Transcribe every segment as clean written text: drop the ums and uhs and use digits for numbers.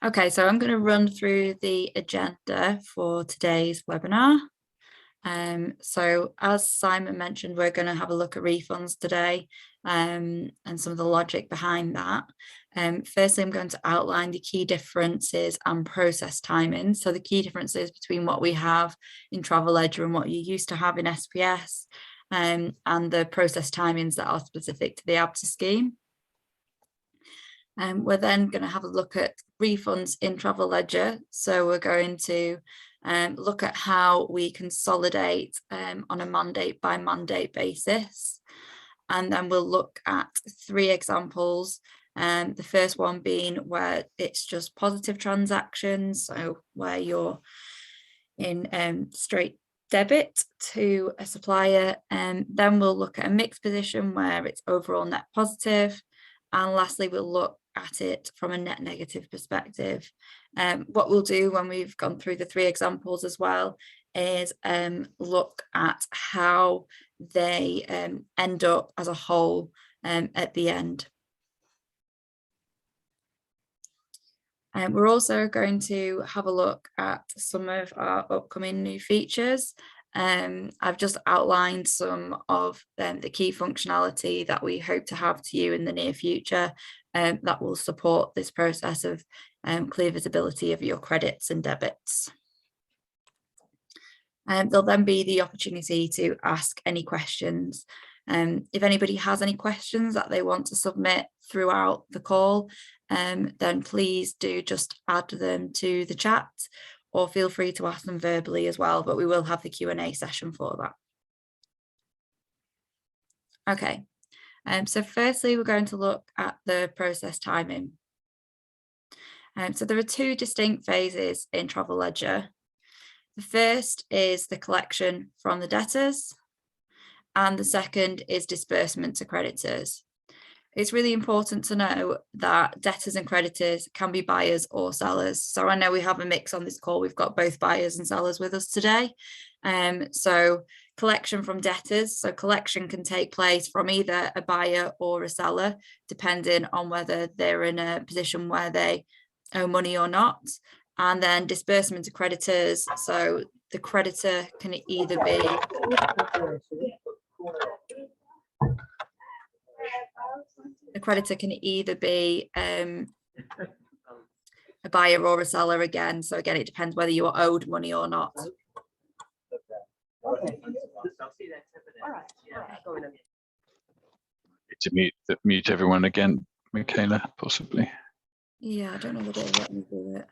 Okay, so I'm going to run through the agenda for today's webinar. So as Simon mentioned, we're going to have a look at refunds today and some of the logic behind that. Firstly, I'm going to outline the key differences and process timings. So the key differences between what we have in Travel Ledger and what you used to have in SPS, and the process timings that are specific to the ABTA scheme. We're then going to have a look at refunds in Travel Ledger. So we're going to look at how we consolidate on a mandate by mandate basis. And then we'll look at 3 examples. The first one being where it's just positive transactions. So where you're in straight debit to a supplier. And then we'll look at a mixed position where it's overall net positive. And lastly, we'll look at it from a net negative perspective. What we'll do when we've gone through the 3 examples as well is look at how they end up as a whole at the end. We're also going to have a look at some of our upcoming new features. I've just outlined some of the key functionality that we hope to have to you in the near future that will support this process of clear visibility of your credits and debits. There'll then be the opportunity to ask any questions. If anybody has any questions that they want to submit throughout the call, then please do just add them to the chat, or feel free to ask them verbally as well, but we will have the Q&A session for that. Okay, so firstly, we're going to look at the process timing. So there are 2 distinct phases in Travel Ledger. The first is the collection from the debtors, and the second is disbursement to creditors. It's really important to know that debtors and creditors can be buyers or sellers. So I know we have a mix on this call. We've got both buyers and sellers with us today. So collection from debtors. So collection can take place from either a buyer or a seller, depending on whether they're in a position where they owe money or not. And then disbursement to creditors. So the creditor can either be a buyer or a seller again. So again, it depends whether you are owed money or not. To mute everyone again, Michaela, possibly. Yeah, I don't know whether it'll let me do it.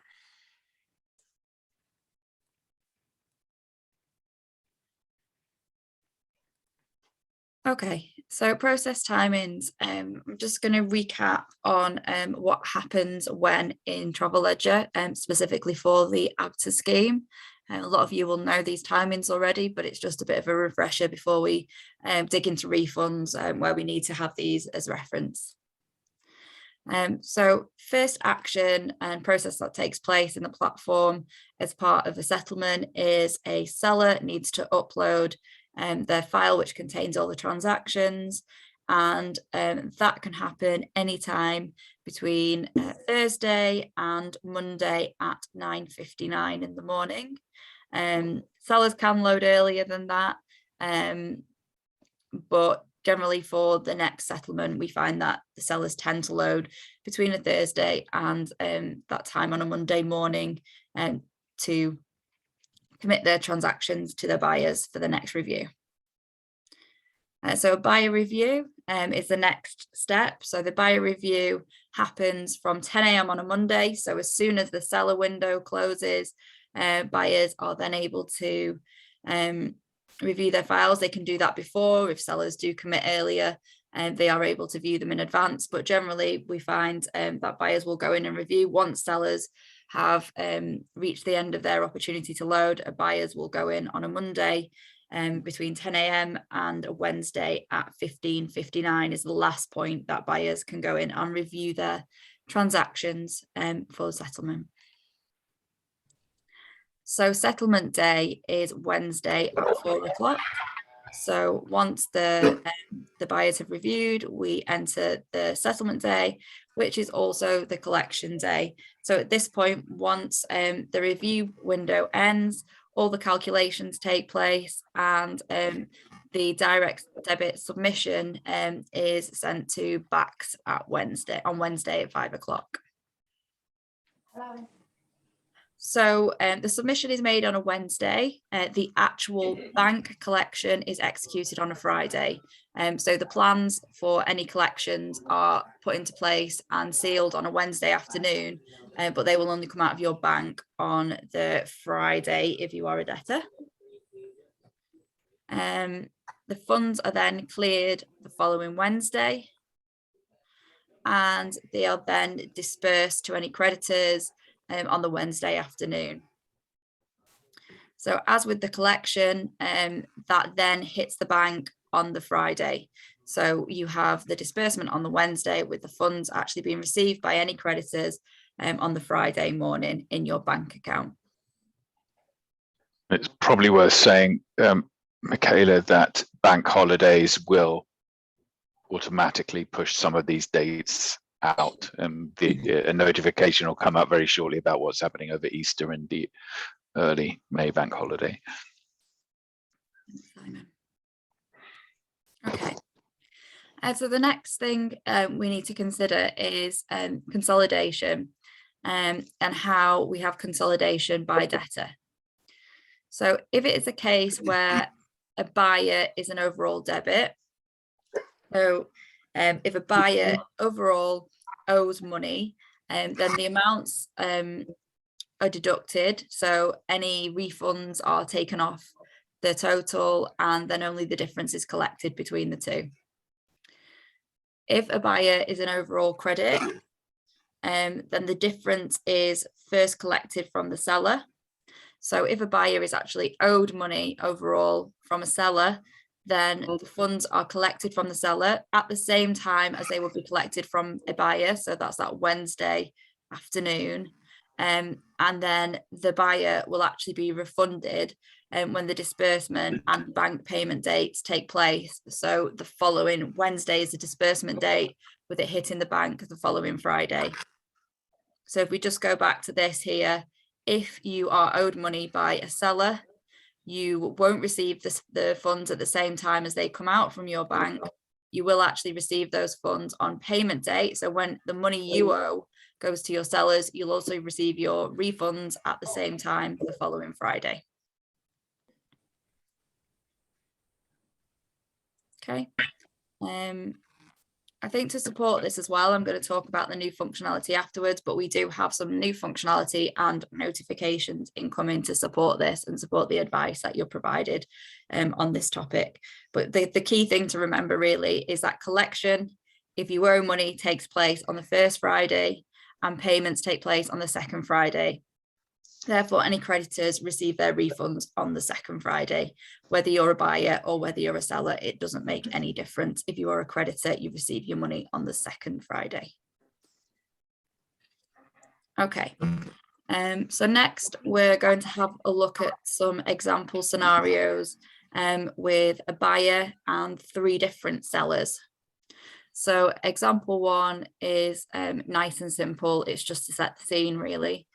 Okay, so process timings. I'm just going to recap on what happens when in Travel Ledger, specifically for the ABTA scheme. A lot of you will know these timings already, but it's just a bit of a refresher before we dig into refunds where we need to have these as reference. So first action and process that takes place in the platform as part of the settlement is a seller needs to upload their file, which contains all the transactions, and that can happen anytime between Thursday and Monday at 9:59 in the morning. Sellers can load earlier than that, but generally for the next settlement, we find that the sellers tend to load between a Thursday and that time on a Monday morning to commit their transactions to their buyers for the next review. So a buyer review is the next step. So the buyer review happens from 10 a.m. on a Monday. So as soon as the seller window closes, buyers are then able to review their files. They can do that before. If sellers do commit earlier, they are able to view them in advance. But generally, we find that buyers will go in and review once sellers have reached the end of their opportunity to load. Buyers will go in on a Monday between 10 a.m. and a Wednesday at 15:59 is the last point that buyers can go in and review their transactions for settlement. So settlement day is Wednesday at 4 o'clock. So once the buyers have reviewed, we enter the settlement day, which is also the collection day. So at this point, once the review window ends, all the calculations take place, and the direct debit submission is sent to BACS on Wednesday at 5 o'clock. So the submission is made on a Wednesday. The actual bank collection is executed on a Friday. So the plans for any collections are put into place and sealed on a Wednesday afternoon, but they will only come out of your bank on the Friday if you are a debtor. The funds are then cleared the following Wednesday, and they are then dispersed to any creditors on the Wednesday afternoon. So as with the collection, that then hits the bank on the Friday. So you have the disbursement on the Wednesday with the funds actually being received by any creditors on the Friday morning in your bank account. It's probably worth saying, Michaela, that bank holidays will automatically push some of these dates out, and a notification will come up very shortly about what's happening over Easter and the early May bank holiday. Okay. So the next thing we need to consider is consolidation and how we have consolidation by debtor. So if it is a case where a buyer is an overall debit, so if a buyer overall owes money, then the amounts are deducted. So any refunds are taken off the total, and then only the difference is collected between the two. If a buyer is an overall credit, then the difference is first collected from the seller. So if a buyer is actually owed money overall from a seller, then the funds are collected from the seller at the same time as they will be collected from a buyer. So that's that Wednesday afternoon. And then the buyer will actually be refunded when the disbursement and bank payment dates take place. So the following Wednesday is the disbursement date, with it hitting the bank the following Friday. So if we just go back to this here, if you are owed money by a seller, you won't receive the funds at the same time as they come out from your bank. You will actually receive those funds on payment date. So when the money you owe goes to your sellers, you'll also receive your refunds at the same time the following Friday. Okay. I think to support this as well, I'm going to talk about the new functionality afterwards, but we do have some new functionality and notifications incoming to support this and support the advice that you're provided on this topic. But the key thing to remember really is that collection, if you owe money, takes place on the first Friday and payments take place on the second Friday. Therefore, any creditors receive their refunds on the second Friday. Whether you're a buyer or whether you're a seller, it doesn't make any difference. If you are a creditor, you receive your money on the second Friday. Okay, so next we're going to have a look at some example scenarios with a buyer and 3 different sellers. So example 1 is nice and simple. It's just to set the scene really.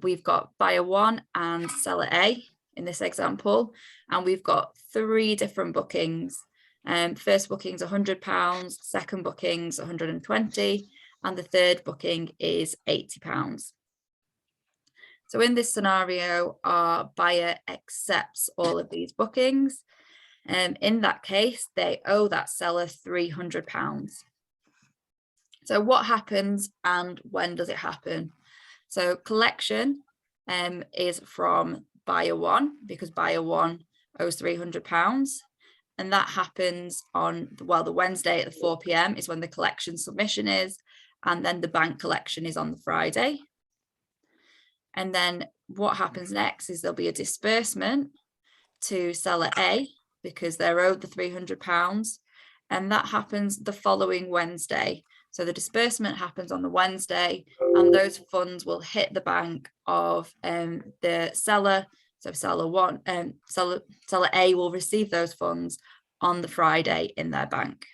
We've got buyer 1 and seller A in this example, and we've got 3 different bookings. First booking's £100, second booking's £120, and the third booking is £80. So in this scenario, our buyer accepts all of these bookings. In that case, they owe that seller £300. So what happens and when does it happen? So collection is from buyer 1, because buyer 1 owes £300. And that happens on, well, the Wednesday at 4 p.m. is when the collection submission is. And then the bank collection is on the Friday. And then what happens next is there'll be a disbursement to seller A because they're owed the £300. And that happens the following Wednesday. So the disbursement happens on the Wednesday, and those funds will hit the bank of the seller So seller A will receive those funds on the Friday in their bank.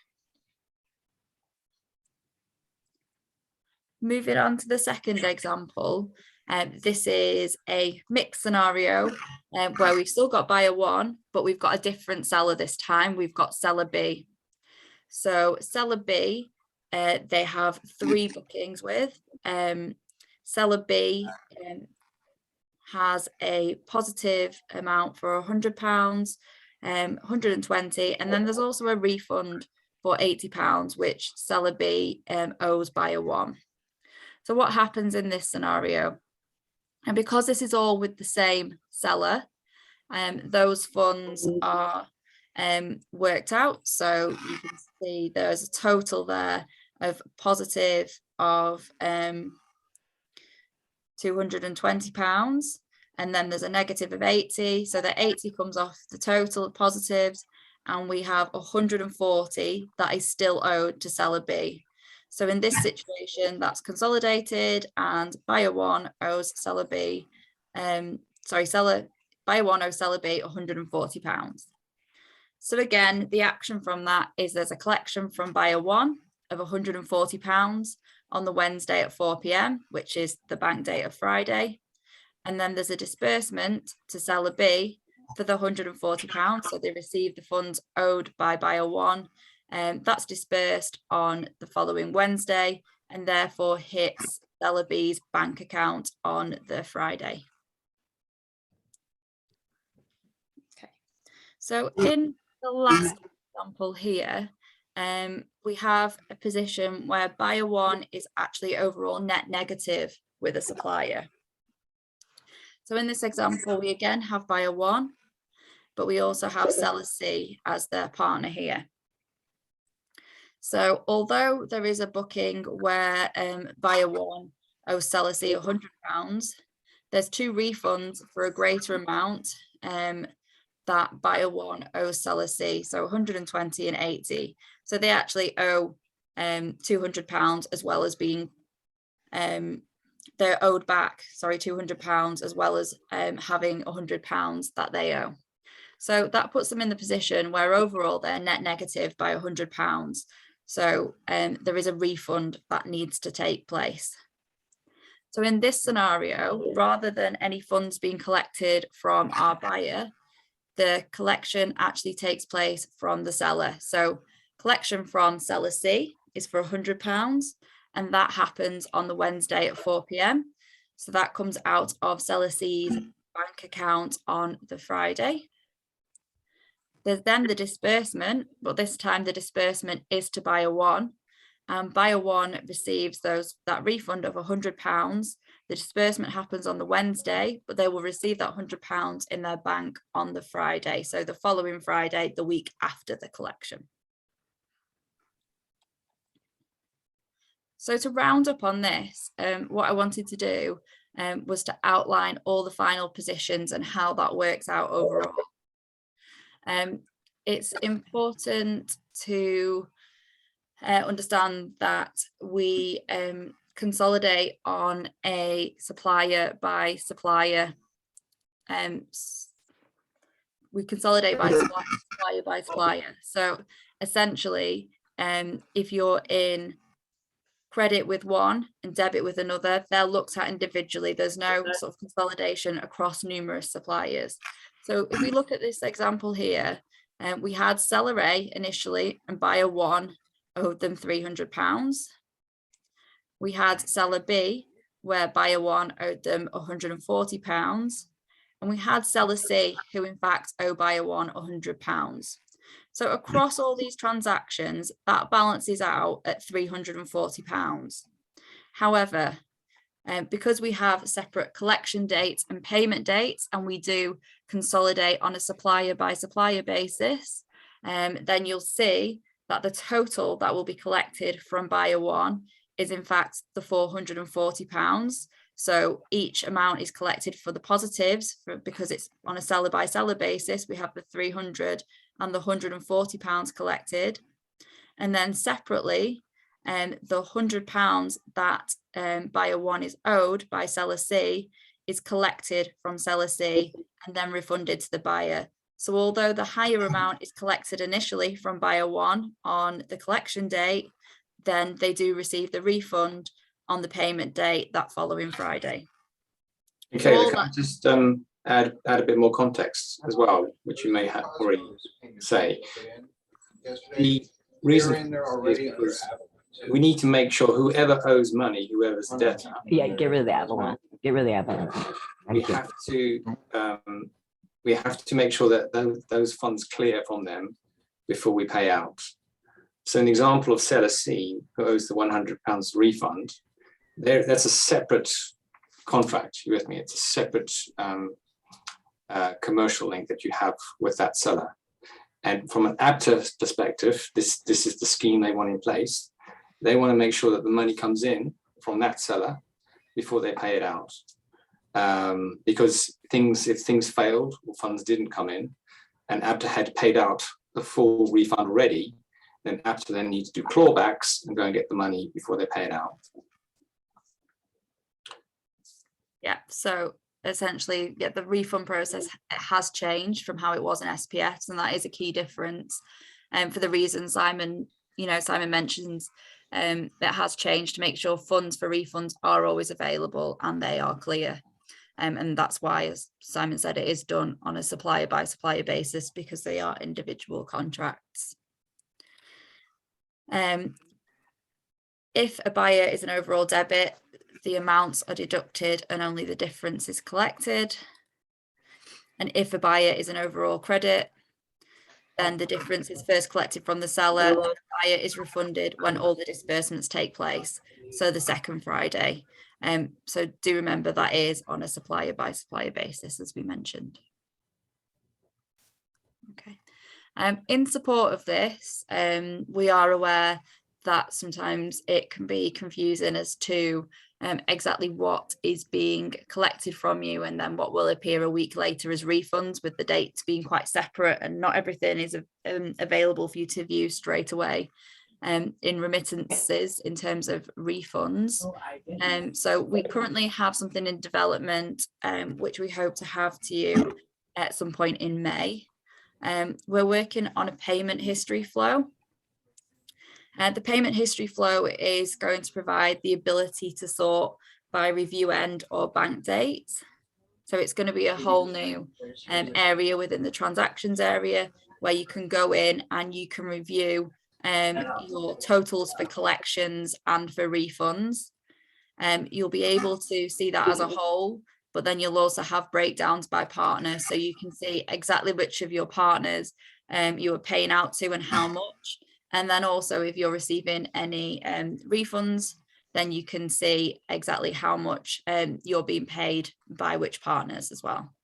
Moving on to the second example, this is a mixed scenario where we've still got buyer 1, but we've got a different seller this time. We've got seller B. So seller B, they have 3 bookings with. Seller B has a positive amount for £100, 120, and then there's also a refund for £80, which seller B owes buyer 1. So what happens in this scenario? And because this is all with the same seller, those funds are worked out. So you can see there's a total there of positive of £220, and then there's a negative of 80. So the 80 comes off the total of positives, and we have 140 that is still owed to seller B. So in this situation, that's consolidated, and buyer 1 owes seller B, buyer 1 owes seller B £140. So again, the action from that is there's a collection from buyer 1 of £140 on the Wednesday at 4 p.m, which is the bank date of Friday. And then there's a disbursement to seller B for the £140. So they receive the funds owed by buyer 1. That's dispersed on the following Wednesday and therefore hits seller B's bank account on the Friday. Okay, so in the last example here, we have a position where buyer 1 is actually overall net negative with a supplier. So in this example, we again have buyer 1, but we also have seller C as their partner here. So although there is a booking where buyer 1 owes seller C £100, there's 2 refunds for a greater amount that buyer 1 owes seller C, so 120 and 80. So they actually owe £200 as well as being they're owed back, sorry, £200 as well as having £100 that they owe. So that puts them in the position where overall they're net negative by £100. So there is a refund that needs to take place. So in this scenario, rather than any funds being collected from our buyer, the collection actually takes place from the seller. So collection from seller C is for £100, and that happens on the Wednesday at 4 p.m. So that comes out of seller C's bank account on the Friday. There's then the disbursement, but this time the disbursement is to buyer 1. And buyer 1 receives that refund of £100. The disbursement happens on the Wednesday, but they will receive that £100 in their bank on the Friday. So the following Friday, the week after the collection. So to round up on this, what I wanted to do was to outline all the final positions and how that works out overall. It's important to understand that we consolidate on a supplier by supplier. We consolidate by supplier by supplier. So essentially, if you're in credit with one and debit with another, they're looked at individually. There's no sort of consolidation across numerous suppliers. So if we look at this example here, we had seller A initially and buyer 1 owed them £300. We had seller B where buyer 1 owed them £140. And we had seller C who in fact owe buyer 1 £100. So across all these transactions, that balances out at £340. However, because we have separate collection dates and payment dates, and we do consolidate on a supplier by supplier basis, then you'll see that the total that will be collected from buyer 1 is in fact the £440. So each amount is collected for the positives because it's on a seller by seller basis. We have the 300 and the £140 collected. And then separately, the £100 that buyer 1 is owed by seller C is collected from seller C and then refunded to the buyer. So although the higher amount is collected initially from buyer 1 on the collection date, then they do receive the refund on the payment date that following Friday. Okay, So can I just add a bit more context as well, which you may have already say. The reason is because we need to make sure whoever owes money, whoever's the debtor. Yeah, get rid of the Avalon. Get rid of the Avalon. We have to make sure that those funds clear from them before we pay out. So an example of seller C who owes the £100 refund, that's a separate contract. You with me? It's a separate commercial link that you have with that seller. And from an ABTA perspective, this is the scheme they want in place. They want to make sure that the money comes in from that seller before they pay it out. Because if things failed or funds didn't come in and ABTA had paid out the full refund already, then ABTA then needs to do clawbacks and go and get the money before they pay it out. yeah, so essentially, yeah, the refund process has changed from how it was in SPS, and that is a key difference. And for the reasons Simon mentions, it has changed to make sure funds for refunds are always available and they are clear. And that's why, as Simon said, it is done on a supplier by supplier basis because they are individual contracts. If a buyer is an overall debit, the amounts are deducted and only the difference is collected. And if a buyer is an overall credit, then the difference is first collected from the seller. The buyer is refunded when all the disbursements take place, so the second Friday. So do remember that is on a supplier by supplier basis, as we mentioned. Okay. In support of this, we are aware that sometimes it can be confusing as to exactly what is being collected from you and then what will appear a week later as refunds, with the dates being quite separate and not everything is available for you to view straight away in remittances in terms of refunds. So we currently have something in development which we hope to have to you at some point in May. We're working on a payment history flow. The payment history flow is going to provide the ability to sort by review end or bank date. So it's going to be a whole new area within the transactions area where you can go in and you can review your totals for collections and for refunds. You'll be able to see that as a whole, but then you'll also have breakdowns by partner. So you can see exactly which of your partners you are paying out to and how much. And then also if you're receiving any refunds, then you can see exactly how much you're being paid by which partners as well.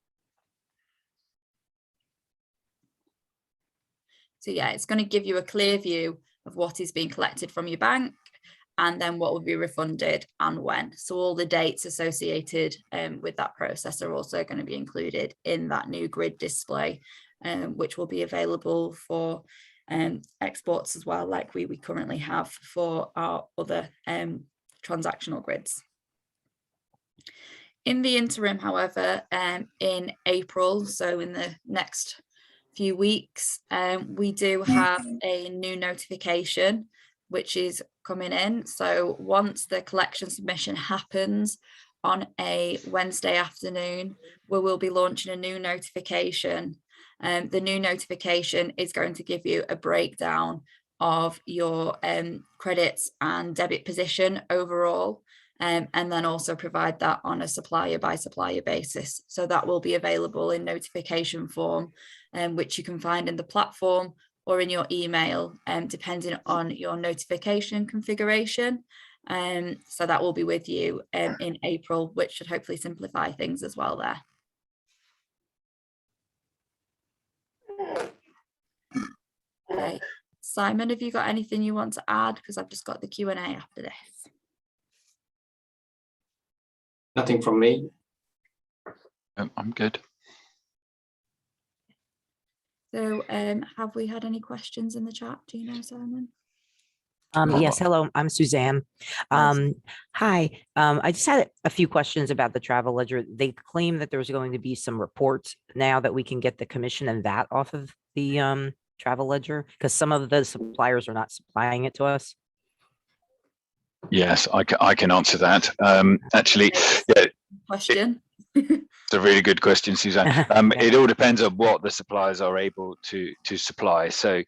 So yeah, it's going to give you a clear view of what is being collected from your bank and then what will be refunded and when. So all the dates associated with that process are also going to be included in that new grid display, which will be available for exports as well, like we currently have for our other transactional grids. In the interim, however, in April, so in the next few weeks, we do have a new notification which is coming in. So once the collection submission happens on a Wednesday afternoon, we will be launching a new notification. The new notification is going to give you a breakdown of your credits and debit position overall, and then also provide that on a supplier by supplier basis. So that will be available in notification form, which you can find in the platform or in your email, depending on your notification configuration. So that will be with you in April, which should hopefully simplify things as well there. Okay, Simon, have you got anything you want to add? Because I've just got the Q&A after this. Nothing from me. I'm good. So have we had any questions in the chat? Do you know, Simon? Yes, hello, I'm Suzanne. Hi, I just had a few questions about the travel ledger. They claim that there's going to be some reports now that we can get the commission and VAT off of the travel ledger, because some of the suppliers are not supplying it to us. Yes, I can answer that. Actually, yeah, Question. it's a really good question, Suzanne. It all depends on what the suppliers are able to supply. So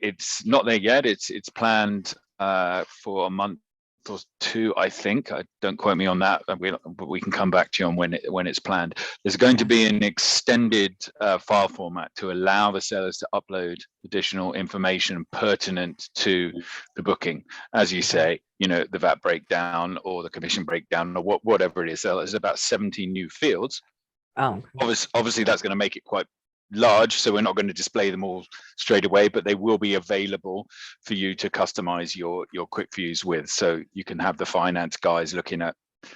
it's not there yet. It's planned for a month or two, I think. Don't quote me on that, but we can come back to you on when it's planned. There's going to be an extended file format to allow the sellers to upload additional information pertinent to the booking, as you say, you know, the VAT breakdown or the commission breakdown or whatever it is. So there's about 17 new fields. Oh, Obviously that's going to make it quite large, so we're not going to display them all straight away, but they will be available for you to customize your quick views with. So you can have the finance guys looking at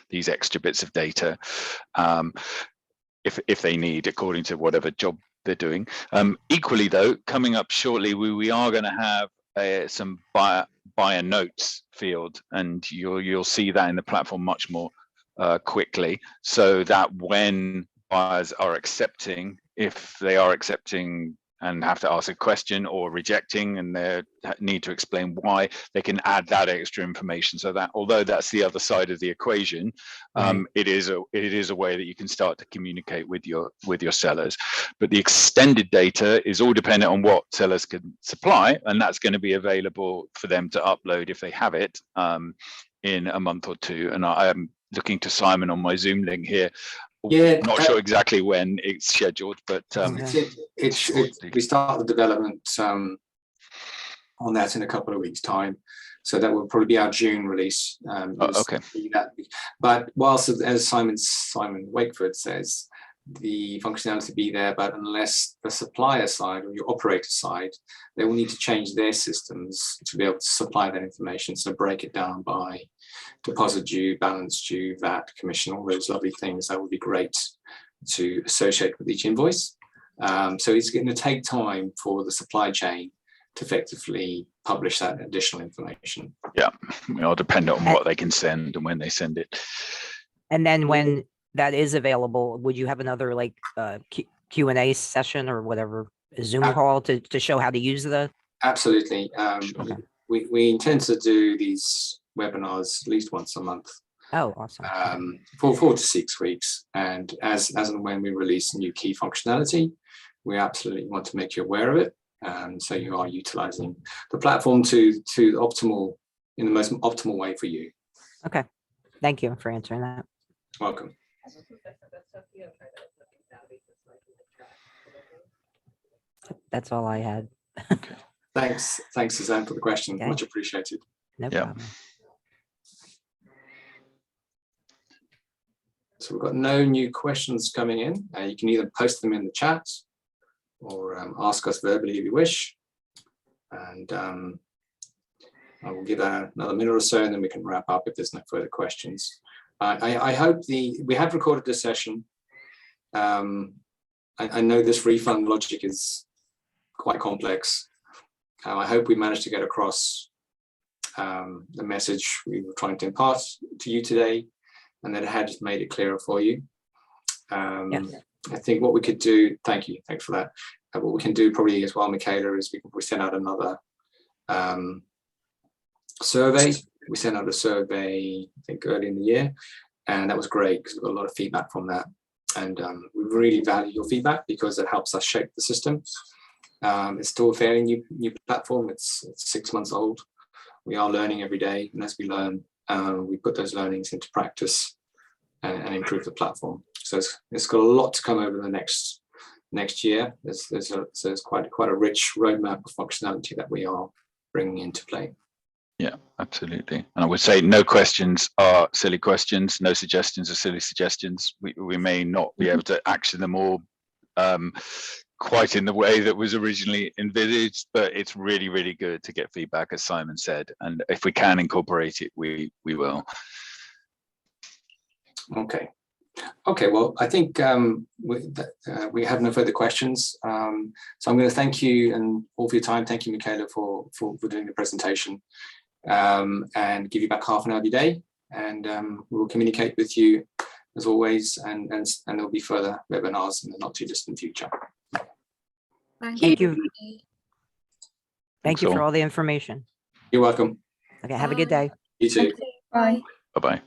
these extra bits of data if they need, according to whatever job they're doing. Equally though, coming up shortly, we are going to have some buyer notes field, and you'll see that in the platform much more quickly, so that when buyers are accepting, if they are accepting and have to ask a question or rejecting and they need to explain why, they can add that extra information, so that although that's the other side of the equation, right. it is a way that you can start to communicate with your sellers. But the extended data is all dependent on what sellers can supply, and that's going to be available for them to upload if they have it in a month or two. And I am looking to Simon on my Zoom link here. Yeah, not sure exactly when it's scheduled, but we start the development on that in a couple of weeks' time, so that will probably be our June release. Okay. But whilst, as Simon Wakeford says, the functionality be there, but unless the supplier side or your operator side, they will need to change their systems to be able to supply that information. So break it down by deposit due, balance due, VAT, commission, all those lovely things. That would be great to associate with each invoice. So it's going to take time for the supply chain to effectively publish that additional information. Yeah, it'll depend on what they can send and when they send it. And then when that is available, would you have another like Q&A session or whatever, a Zoom call to show how to use the? Absolutely. Okay. We intend to do these webinars at least once a month. Oh, awesome. For 4 to 6 weeks. And as and when we release new key functionality, we absolutely want to make you aware of it. So you are utilizing the platform in the most optimal way for you. Okay. Thank you for answering that. Welcome. That's all I had. Okay. Thanks, Suzanne, for the question. Okay. Much appreciated. No Yeah. problem. So we've got no new questions coming in. You can either post them in the chat or ask us verbally if you wish. And I will give that another minute or so, and then we can wrap up if there's no further questions. I hope we have recorded this session. I know this refund logic is quite complex. I hope we managed to get across the message we were trying to impart to you today, and that it had just made it clearer for you. Yes. I think what we could do, thanks for that. What we can do probably as well, Michaela, is we send out another survey. We sent out a survey, I think, early in the year, and that was great because we got a lot of feedback from that. And we really value your feedback because it helps us shape the system. It's still a fairly new platform. It's 6 months old. We are learning every day, and as we learn, we put those learnings into practice and improve the platform. So it's got a lot to come over the next year. There's quite a rich roadmap of functionality that we are bringing into play. Yeah, absolutely. And I would say no questions are silly questions. No suggestions are silly suggestions. We may not be able to action them all quite in the way that was originally envisaged, but it's really, really good to get feedback, as Simon said. And if we can incorporate it, we will. Okay. Well, I think we have no further questions. So I'm going to thank you and all for your time. Thank you, Michaela, for doing the presentation. and give you back half an hour of your day. And we'll communicate with you as always, and there'll be further webinars in the not too distant future. Thank you. Thank you for all. all the information. You're welcome. Okay, have a good day. You too. Bye. Bye-bye.